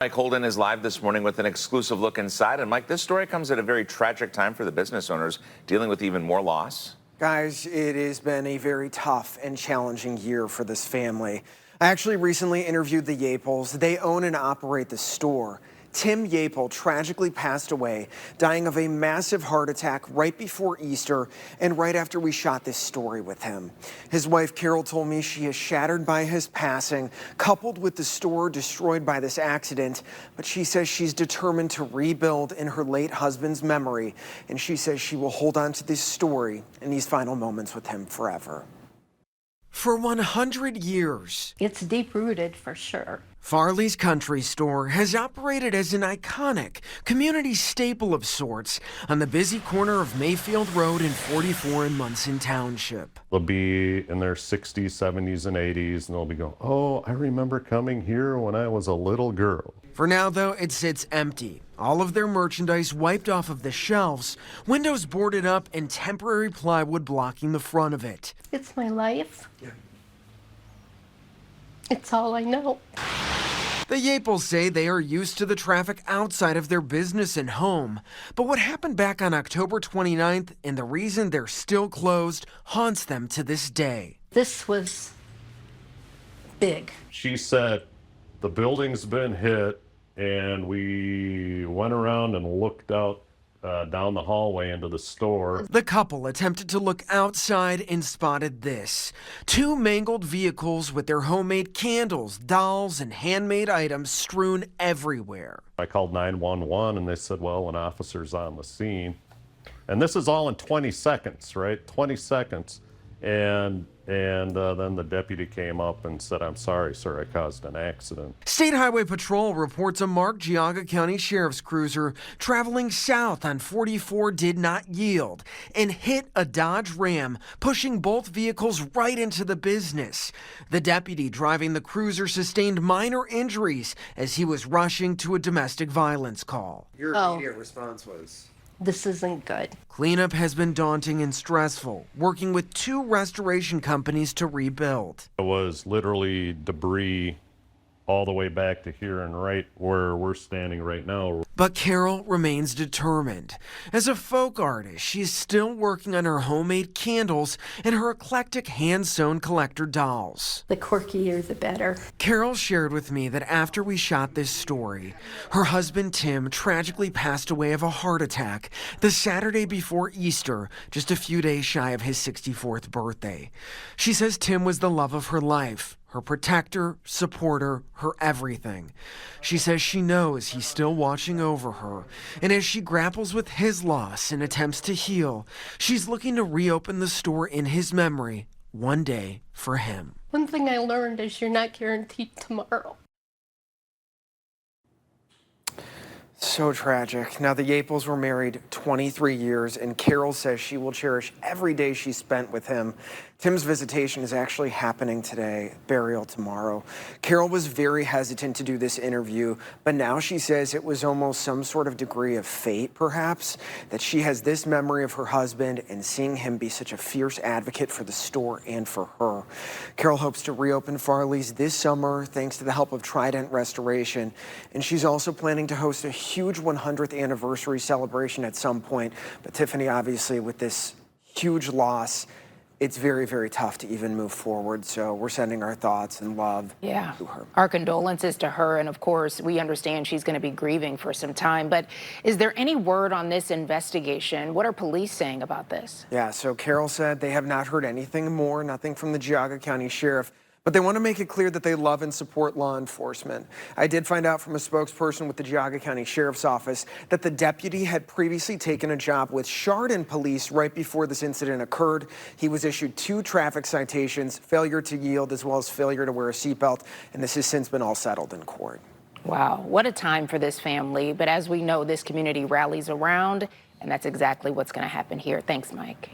Mike Holden is live this morning with an exclusive look inside. And Mike, this story comes at a very tragic time for the business owners dealing with even more loss. Guys, it has been a very tough and challenging year for this family. I actually recently interviewed the Yaples. They own and operate the store. Tim Yapel tragically passed away, dying of a massive heart attack right before Easter and right after we shot this story with him. His wife, Carol, told me she is shattered by his passing, coupled with the store destroyed by this accident, but she says she's determined to rebuild in her late husband's memory, and she says she will hold on to this story and these final moments with him forever. For 100 years, it's deep-rooted for sure. Farley's Country Store has operated as an iconic community staple of sorts on the busy corner of Mayfield Road and 44 in Munson Township. They'll be in their 60s, 70s, and 80s, and they'll be going, "Oh, I remember coming here when I was a little girl." For now, though, it sits empty. All of their merchandise wiped off of the shelves, windows boarded up, and temporary plywood blocking the front of it. It's my life. Yeah. It's all I know. The Yaples say they are used to the traffic outside of their business and home. But what happened back on October 29th and the reason they're still closed haunts them to this day. This was big. She said, the building's been hit, and we went around and looked out down the hallway into the store. The couple attempted to look outside and spotted this. Two mangled vehicles with their homemade candles, dolls, and handmade items strewn everywhere. I called 911 and they said, well, an officer's on the scene. And this is all in 20 seconds, right? 20 seconds. And then the deputy came up and said, "I'm sorry, sir, I caused an accident." State Highway Patrol reports a marked Geauga County Sheriff's cruiser traveling south on 44 did not yield and hit a Dodge Ram, pushing both vehicles right into the business. The deputy driving the cruiser sustained minor injuries as he was rushing to a domestic violence call. Your immediate response was? This isn't good. Cleanup has been daunting and stressful, working with two restoration companies to rebuild. It was literally debris all the way back to here and right where we're standing right now. But Carol remains determined. As a folk artist, she's still working on her homemade candles and her eclectic hand-sewn collector dolls. The quirkier, the better. Carol shared with me that after we shot this story, her husband Tim tragically passed away of a heart attack the Saturday before Easter, just a few days shy of his 64th birthday. She says Tim was the love of her life, her protector, supporter, her everything. She says she knows he's still watching over her, and as she grapples with his loss and attempts to heal, she's looking to reopen the store in his memory one day for him. One thing I learned is you're not guaranteed tomorrow. So tragic. Now, the Yaples were married 23 years, and Carol says she will cherish every day she spent with him. Tim's visitation is actually happening today, burial tomorrow. Carol was very hesitant to do this interview, but now she says it was almost some sort of degree of fate, perhaps, that she has this memory of her husband and seeing him be such a fierce advocate for the store and for her. Carol hopes to reopen Farley's this summer thanks to the help of Trident Restoration, and she's also planning to host a huge 100th anniversary celebration at some point. But Tiffany, obviously, with this huge loss, it's very, very tough to even move forward. So we're sending our thoughts and love to her. Our condolences to her. And of course, we understand she's going to be grieving for some time. But is there any word on this investigation? What are police saying about this? Yeah, so Carol said they have not heard anything more, nothing from the Geauga County Sheriff. But they want to make it clear that they love and support law enforcement. I did find out from a spokesperson with the Geauga County Sheriff's Office that the deputy had previously taken a job with Chardon Police right before this incident occurred. He was issued 2 traffic citations, failure to yield as well as failure to wear a seatbelt, and this has since been all settled in court. Wow, what a time for this family. But as we know, this community rallies around, and that's exactly what's going to happen here. Thanks, Mike.